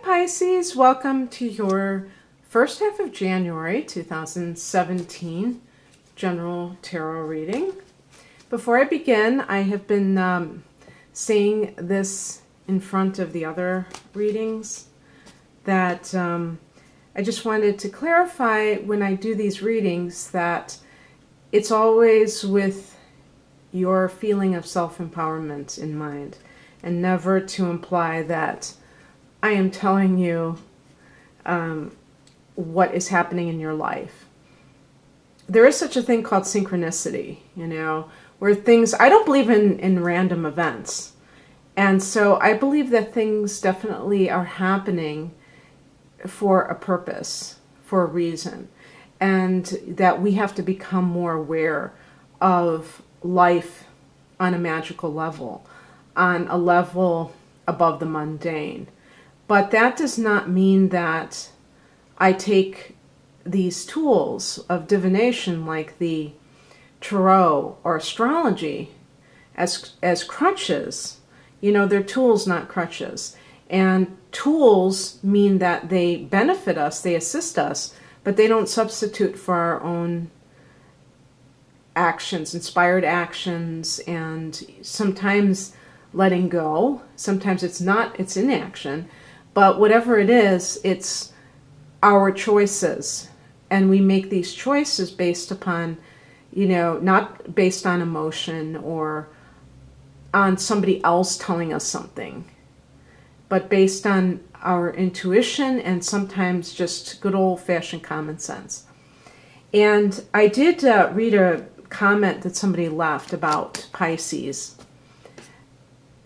Pisces, welcome to your first half of January 2017 general tarot reading. Before I begin, I have been saying this in front of the other readings that I just wanted to clarify when I do these readings that it's always with your feeling of self-empowerment in mind, and never to imply that I am telling you what is happening in your life. There is such a thing called synchronicity, where things, I don't believe in random events. And so I believe that things definitely are happening for a purpose, for a reason. And that we have to become more aware of life on a magical level, on a level above the mundane. But that does not mean that I take these tools of divination like the tarot or astrology as crutches. They're tools, not crutches. And tools mean that they benefit us, they assist us, but they don't substitute for our own actions, inspired actions, and sometimes letting go. Sometimes it's inaction. But whatever it is, it's our choices. And we make these choices based upon, not based on emotion or on somebody else telling us something, but based on our intuition and sometimes just good old-fashioned common sense. And I did read a comment that somebody left about Pisces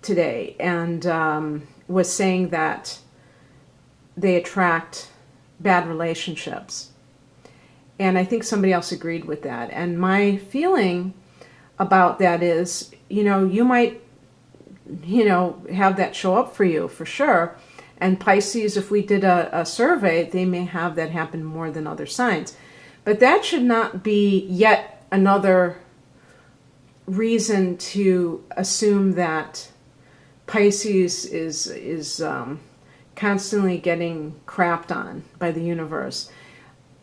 today, and was saying that they attract bad relationships. And I think somebody else agreed with that. And my feeling about that is, you might, have that show up for you for sure. And Pisces, if we did a survey, they may have that happen more than other signs. But that should not be yet another reason to assume that Pisces is constantly getting crapped on by the universe.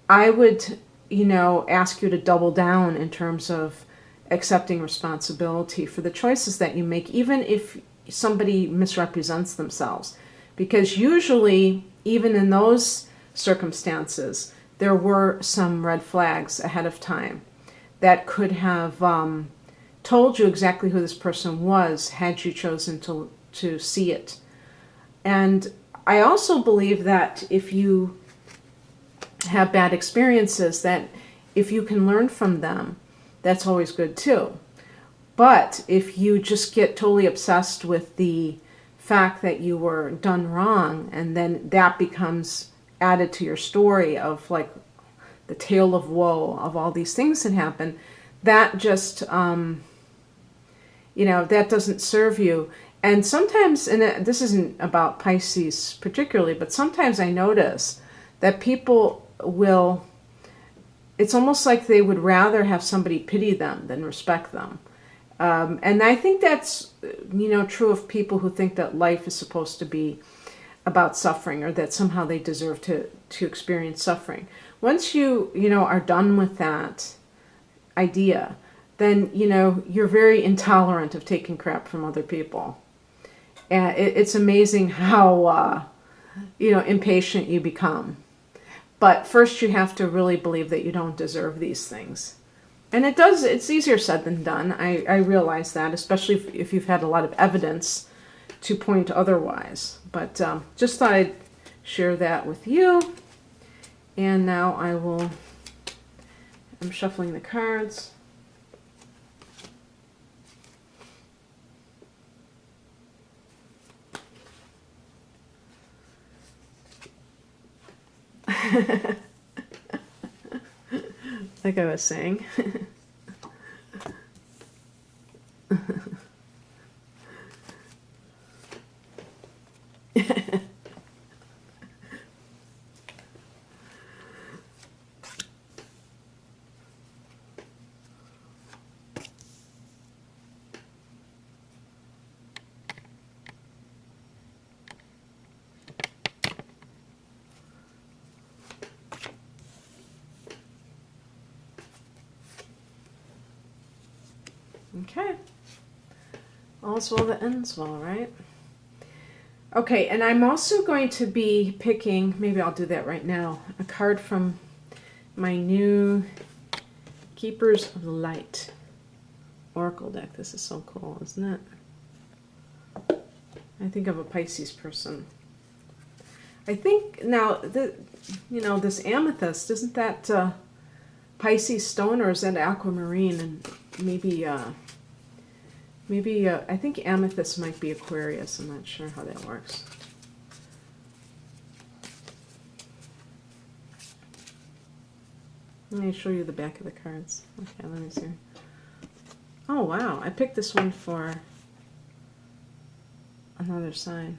I would, ask you to double down in terms of accepting responsibility for the choices that you make, even if somebody misrepresents themselves. Because usually, even in those circumstances, there were some red flags ahead of time that could have told you exactly who this person was had you chosen to see it. And I also believe that if you have bad experiences, that if you can learn from them, that's always good too. But if you just get totally obsessed with the fact that you were done wrong, and then that becomes added to your story of like the tale of woe of all these things that happen, that just, that doesn't serve you. And sometimes, and this isn't about Pisces particularly, but sometimes I notice that people will, it's almost like they would rather have somebody pity them than respect them. And I think that's, true of people who think that life is supposed to be about suffering, or that somehow they deserve to experience suffering. Once you, are done with that idea, then, you're very intolerant of taking crap from other people. And it's amazing how, impatient you become. But first you have to really believe that you don't deserve these things. And it's easier said than done. I realize that, especially if you've had a lot of evidence to point otherwise. But just thought I'd share that with you. And now I'm shuffling the cards. Like I was saying. Okay. All's well that ends well, right? Okay, and I'm also going to be picking, maybe I'll do that right now, a card from my new Keepers of the Light Oracle deck. This is so cool, isn't it? I think of a Pisces person. I think now, this amethyst, isn't that Pisces stone, or is that aquamarine? And maybe I think amethyst might be Aquarius. I'm not sure how that works. Let me show you the back of the cards. Okay, let me see. Oh, wow. I picked this one for another sign.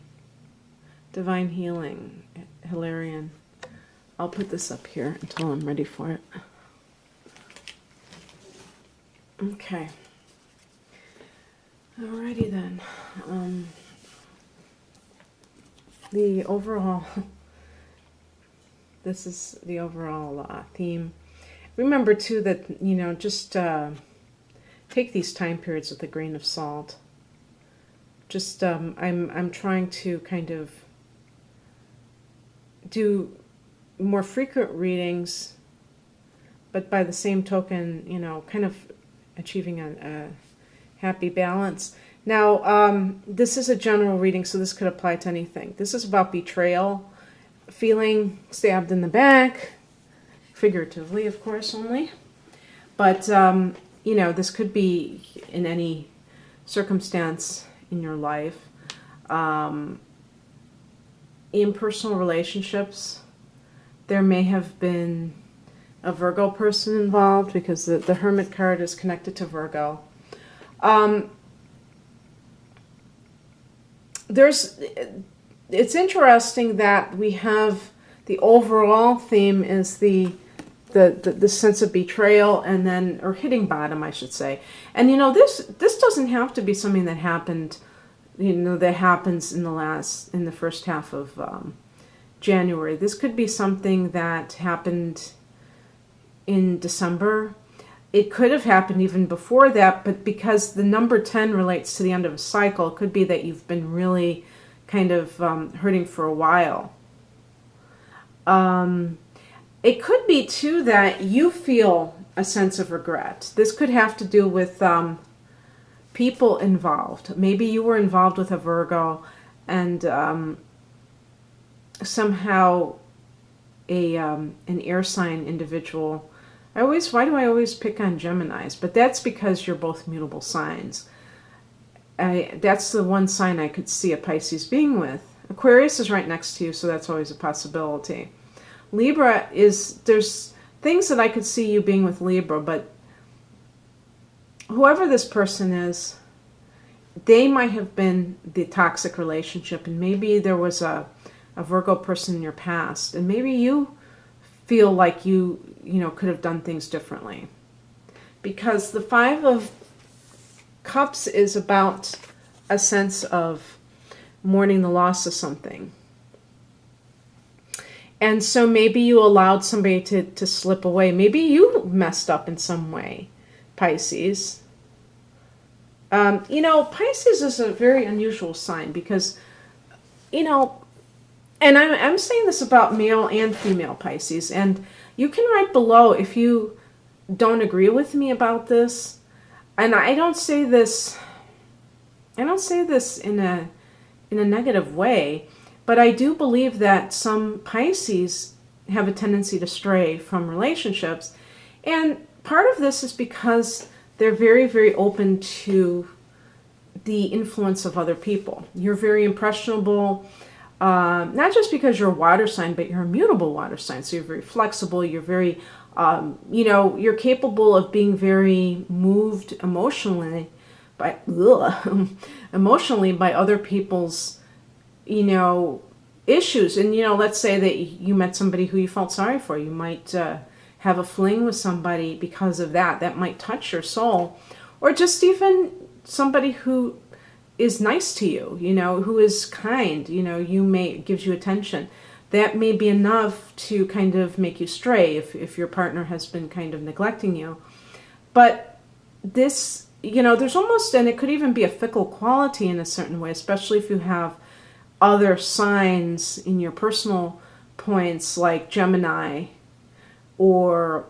Divine Healing, Hilarion. I'll put this up here until I'm ready for it. Okay. Alrighty then. The overall, this is the overall theme. Remember too that, just take these time periods with a grain of salt. Just, I'm trying to kind of do more frequent readings, but by the same token, kind of achieving a happy balance. Now, this is a general reading, so this could apply to anything. This is about betrayal, feeling stabbed in the back, figuratively, of course, only. But, this could be in any circumstance in your life. In personal relationships, there may have been a Virgo person involved, because the Hermit card is connected to Virgo. It's interesting that we have the overall theme is the sense of betrayal, and then, or hitting bottom, I should say. And this doesn't have to be something that happened, that happens in the first half of January. This could be something that happened in December. It could have happened even before that, but because the number 10 relates to the end of a cycle, it could be that you've been really kind of hurting for a while. It could be, too, that you feel a sense of regret. This could have to do with people involved. Maybe you were involved with a Virgo, and somehow an air sign individual. Why do I always pick on Geminis? But that's because you're both mutable signs. That's the one sign I could see a Pisces being with. Aquarius is right next to you, so that's always a possibility. Libra there's things that I could see you being with Libra, but whoever this person is, they might have been the toxic relationship, and maybe there was a Virgo person in your past, and maybe you feel like you could have done things differently. Because the Five of Cups is about a sense of mourning the loss of something. And so maybe you allowed somebody to slip away. Maybe you messed up in some way, Pisces. Pisces is a very unusual sign because, and I'm saying this about male and female Pisces, and you can write below if you don't agree with me about this. And I don't say this in a negative way, but I do believe that some Pisces have a tendency to stray from relationships. And part of this is because they're very, very open to the influence of other people. You're very impressionable, not just because you're a water sign, but you're a mutable water sign. So you're very flexible. You're very, you're capable of being very moved emotionally by other people's, issues. And, let's say that you met somebody who you felt sorry for. You might have a fling with somebody because of that. That might touch your soul. Or just even somebody who is nice to you, who is kind, gives you attention. That may be enough to kind of make you stray if your partner has been kind of neglecting you. But this there's almost, and it could even be a fickle quality in a certain way, especially if you have other signs in your personal points like Gemini, or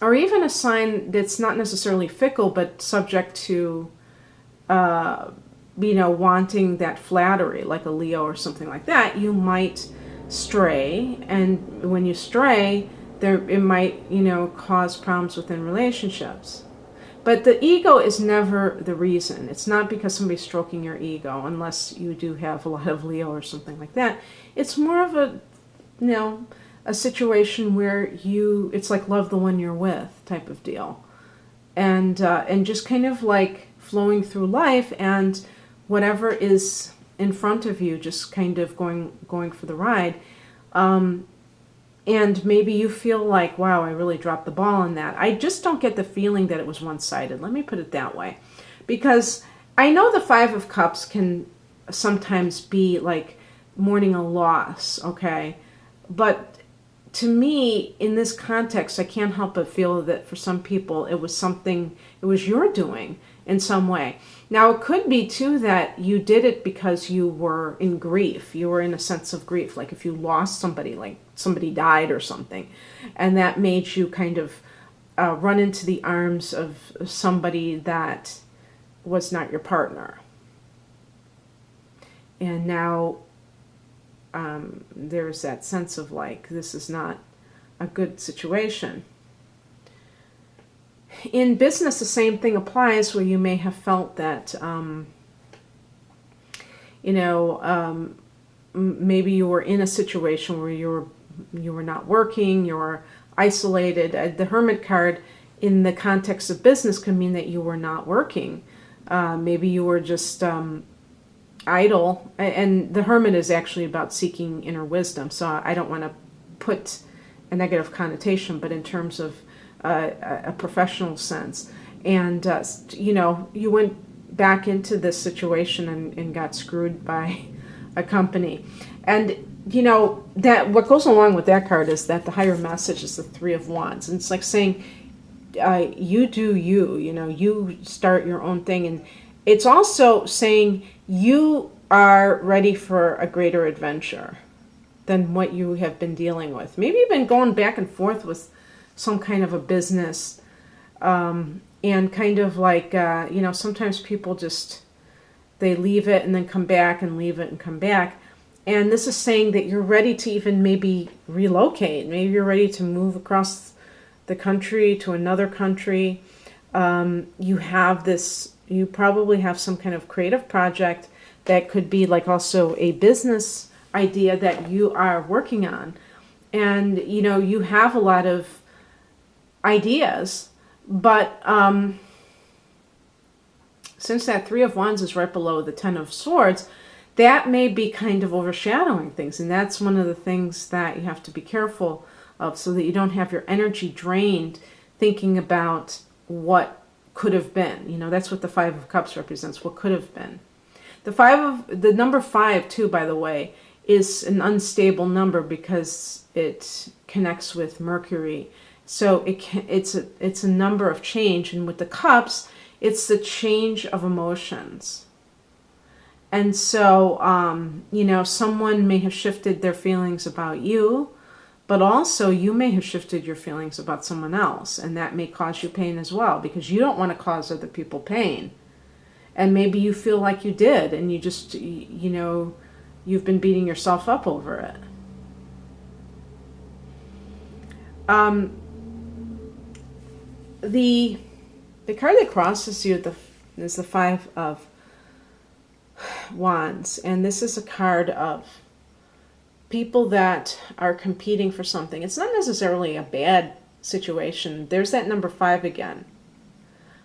even a sign that's not necessarily fickle but subject to wanting that flattery, like a Leo or something like that. You might stray, and when you stray, it might cause problems within relationships. But the ego is never the reason. It's not because somebody's stroking your ego, unless you do have a lot of Leo or something like that. It's more of a situation where it's like love the one you're with type of deal. And just kind of like flowing through life, and whatever is in front of you, just kind of going for the ride. And maybe you feel like, wow, I really dropped the ball on that. I just don't get the feeling that it was one-sided. Let me put it that way. Because I know the Five of Cups can sometimes be like mourning a loss, okay? But to me, in this context, I can't help but feel that for some people, it was your doing in some way. Now, it could be, too, that you did it because you were in grief. You were in a sense of grief, like if you lost somebody, like somebody died or something, and that made you kind of run into the arms of somebody that was not your partner. And now there's that sense of like, this is not a good situation. In business, the same thing applies, where you may have felt that, maybe you were in a situation where you were not working, you were isolated. The Hermit card in the context of business can mean that you were not working. Maybe you were just idle. And the Hermit is actually about seeking inner wisdom. So I don't want to put a negative connotation, but in terms of a professional sense. And, you went back into this situation and got screwed by a company. And, that what goes along with that card is that the higher message is the Three of Wands. And it's like saying, you do you, you start your own thing. And it's also saying you are ready for a greater adventure than what you have been dealing with. Maybe you've been going back and forth with some kind of a business, and kind of like, sometimes people they leave it and then come back and leave it and come back. And this is saying that you're ready to even maybe relocate. Maybe you're ready to move across the country to another country. You probably have some kind of creative project that could be like also a business idea that you are working on. And, you have a lot of ideas, but since that Three of Wands is right below the Ten of Swords, that may be kind of overshadowing things. And that's one of the things that you have to be careful of, so that you don't have your energy drained thinking about what could have been. That's what the Five of Cups represents, what could have been. The number 5, too, by the way, is an unstable number because it connects with Mercury. So it's a number of change, and with the cups, it's the change of emotions. And so, someone may have shifted their feelings about you, but also you may have shifted your feelings about someone else, and that may cause you pain as well, because you don't want to cause other people pain. And maybe you feel like you did, and you just, you've been beating yourself up over it. The card that crosses you is the Five of Wands, and this is a card of people that are competing for something. It's not necessarily a bad situation. There's that number 5 again.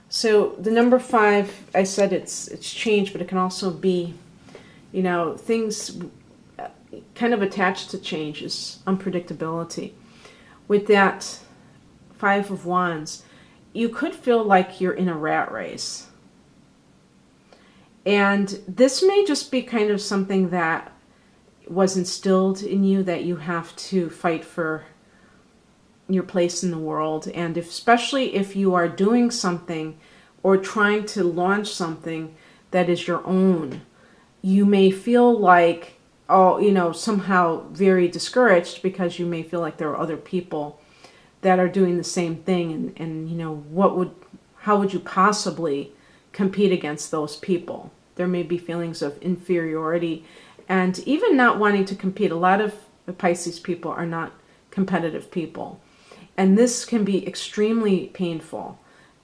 So the number 5, I said it's change, but it can also be, things kind of attached to change is unpredictability. With that Five of Wands, you could feel like you're in a rat race. And this may just be kind of something that was instilled in you, that you have to fight for your place in the world. And especially if you are doing something or trying to launch something that is your own, you may feel like, oh, somehow very discouraged, because you may feel like there are other people that are doing the same thing, and how would you possibly compete against those people? There may be feelings of inferiority and even not wanting to compete. A lot of the Pisces people are not competitive people. And this can be extremely painful,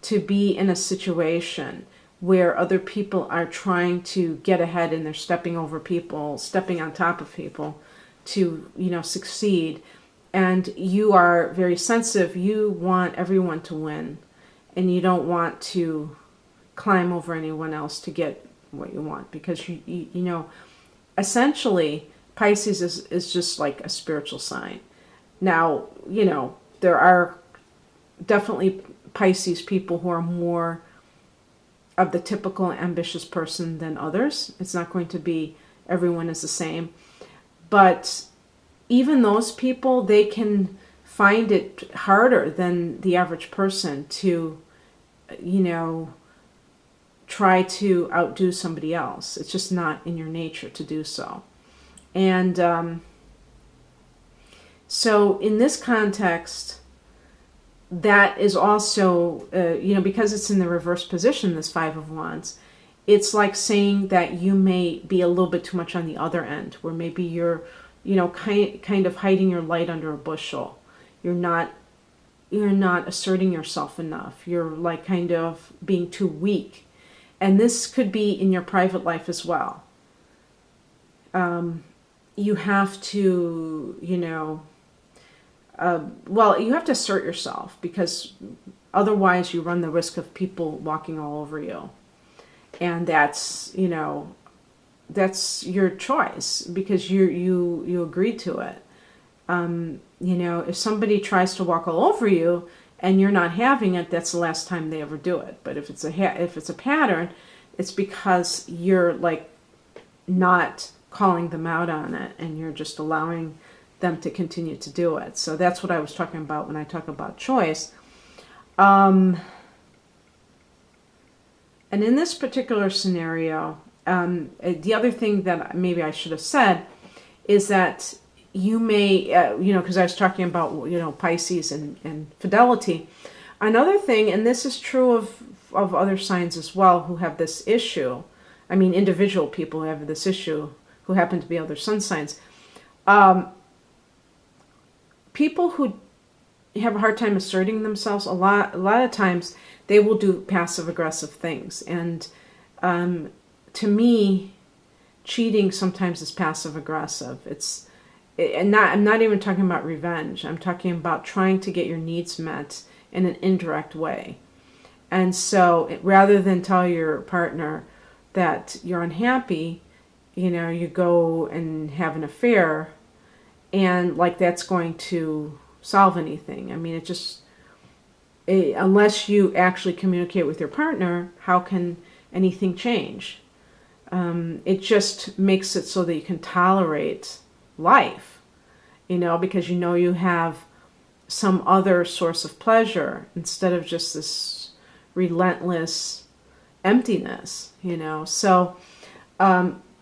to be in a situation where other people are trying to get ahead and they're stepping over people, stepping on top of people to, succeed. And you are very sensitive. You want everyone to win, and you don't want to climb over anyone else to get what you want, because essentially Pisces is just like a spiritual sign. Now, there are definitely Pisces people who are more of the typical ambitious person than others. It's not going to be everyone is the same. But even those people, they can find it harder than the average person to, try to outdo somebody else. It's just not in your nature to do so. And so in this context, that is also, because it's in the reverse position, this Five of Wands, it's like saying that you may be a little bit too much on the other end, where maybe you're, kind of hiding your light under a bushel. You're not asserting yourself enough. You're like kind of being too weak. And this could be in your private life as well. You have to, you have to assert yourself, because otherwise you run the risk of people walking all over you. And that's your choice, because you agreed to it. If somebody tries to walk all over you and you're not having it, that's the last time they ever do it. But if it's a pattern, it's because you're like not calling them out on it, and you're just allowing them to continue to do it. So that's what I was talking about when I talk about choice. And in this particular scenario, the other thing that maybe I should have said is that you may, because I was talking about, Pisces and fidelity. Another thing, and this is true of other signs as well who have this issue, individual people who have this issue, who happen to be other sun signs. People who have a hard time asserting themselves, a lot of times they will do passive aggressive things. And to me, cheating sometimes is passive aggressive. I'm not even talking about revenge. I'm talking about trying to get your needs met in an indirect way. And so rather than tell your partner that you're unhappy, you go and have an affair, and like that's going to solve anything. Unless you actually communicate with your partner, how can anything change? It just makes it so that you can tolerate life, because you have some other source of pleasure instead of just this relentless emptiness, So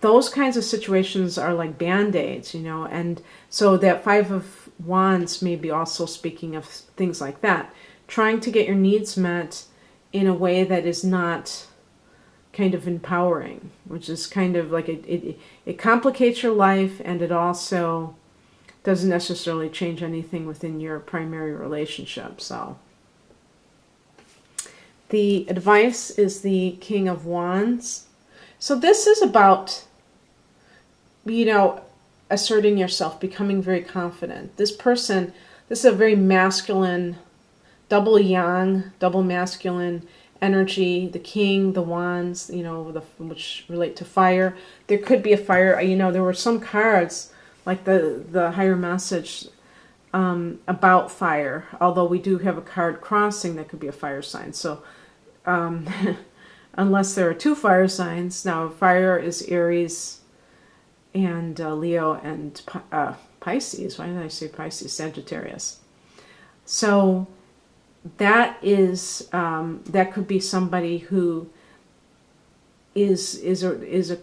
those kinds of situations are like Band-Aids, and so that Five of Wands may be also speaking of things like that. Trying to get your needs met in a way that is not kind of empowering, which is kind of like it complicates your life, and it also doesn't necessarily change anything within your primary relationship. So the advice is the King of Wands. So this is about, asserting yourself, becoming very confident. This is a very masculine, double yang, double masculine energy. The King, the Wands, which relate to fire. There could be a fire. There were some cards like the higher message about fire. Although we do have a card crossing that could be a fire sign. So unless there are two fire signs, now fire is Aries and Leo and Pisces. Why did I say Pisces? Sagittarius. So that is that could be somebody who is a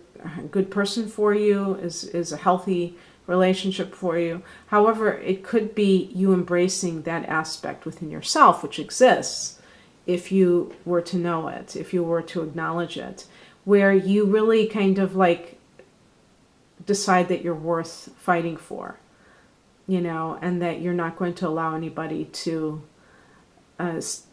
good person for you, is a healthy relationship for you. However, it could be you embracing that aspect within yourself, which exists, if you were to know it, if you were to acknowledge it, where you really kind of like decide that you're worth fighting for, you know, and that you're not going to allow anybody to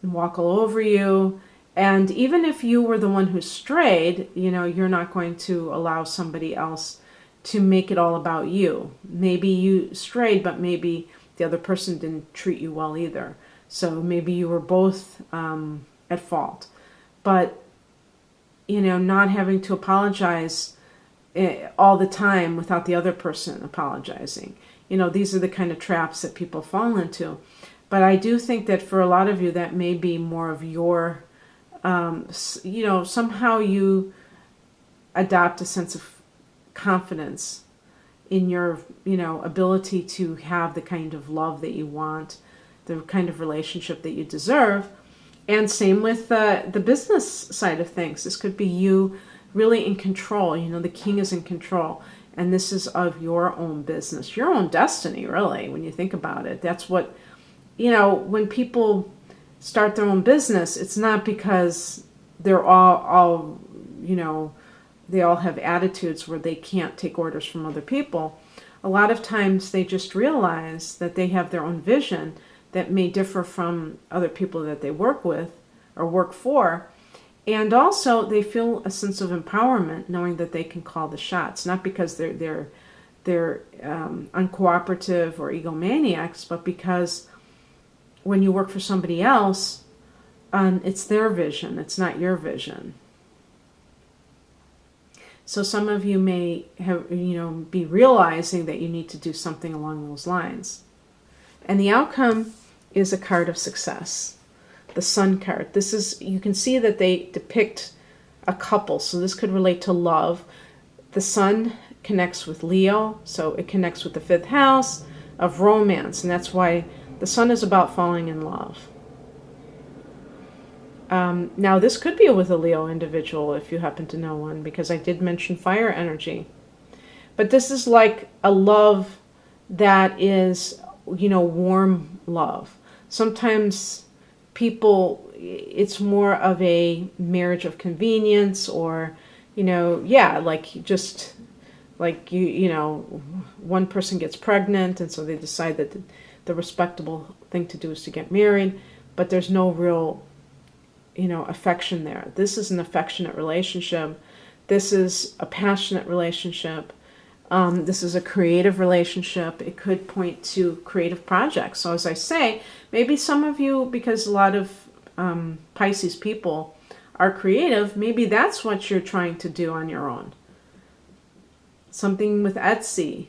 walk all over you. And even if you were the one who strayed, you know, you're not going to allow somebody else to make it all about you. Maybe you strayed, but maybe the other person didn't treat you well either. So maybe you were both at fault. But, you know, not having to apologize all the time without the other person apologizing. You know, these are the kind of traps that people fall into. But I do think that for a lot of you, that may be more of your, you know, somehow you adopt a sense of confidence in your, you know, ability to have the kind of love that you want, the kind of relationship that you deserve. And same with the business side of things. This could be you really in control. You know, the king is in control. And this is of your own business, your own destiny, really, when you think about it. That's what, you know, when people start their own business, it's not because they're all, you know, they all have attitudes where they can't take orders from other people. A lot of times they just realize that they have their own vision that may differ from other people that they work with or work for. And also they feel a sense of empowerment knowing that they can call the shots, not because they're uncooperative or egomaniacs, but because when you work for somebody else, it's their vision, it's not your vision. So some of you may have, you know, be realizing that you need to do something along those lines. And the outcome is a card of success. The Sun card. This is, you can see that they depict a couple. So this could relate to love. The Sun connects with Leo. So it connects with the 5th house of romance. And that's why the Sun is about falling in love. Now, this could be with a Leo individual if you happen to know one, because I did mention fire energy. But this is like a love that is, you know, warm love. Sometimes people, it's more of a marriage of convenience, or, you know, yeah, like just like you know, one person gets pregnant and so they decide that the respectable thing to do is to get married, but there's no real, you know, affection there. This is an affectionate relationship. This is a passionate relationship. This is a creative relationship. It could point to creative projects. So as I say, maybe some of you, because a lot of Pisces people are creative, maybe that's what you're trying to do on your own. Something with Etsy.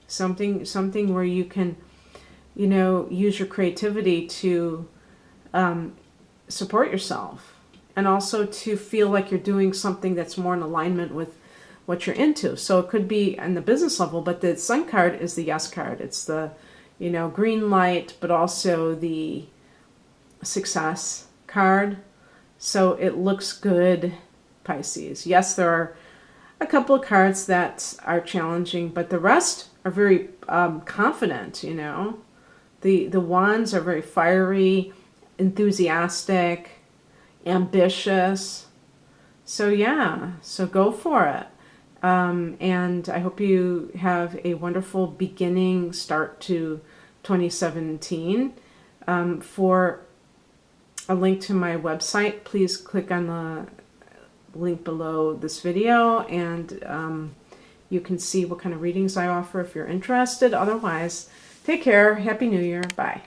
Something where you can, you know, use your creativity to support yourself, and also to feel like you're doing something that's more in alignment with what you're into. So it could be on the business level, but the Sun card is the yes card. It's the, you know, green light, but also the success card. So it looks good, Pisces. Yes, there are a couple of cards that are challenging, but the rest are very confident, you know. The wands are very fiery, enthusiastic, ambitious. So yeah, so go for it. And I hope you have a wonderful beginning start to 2017. For a link to my website, please click on the link below this video, and you can see what kind of readings I offer if you're interested. Otherwise, take care. Happy New Year. Bye.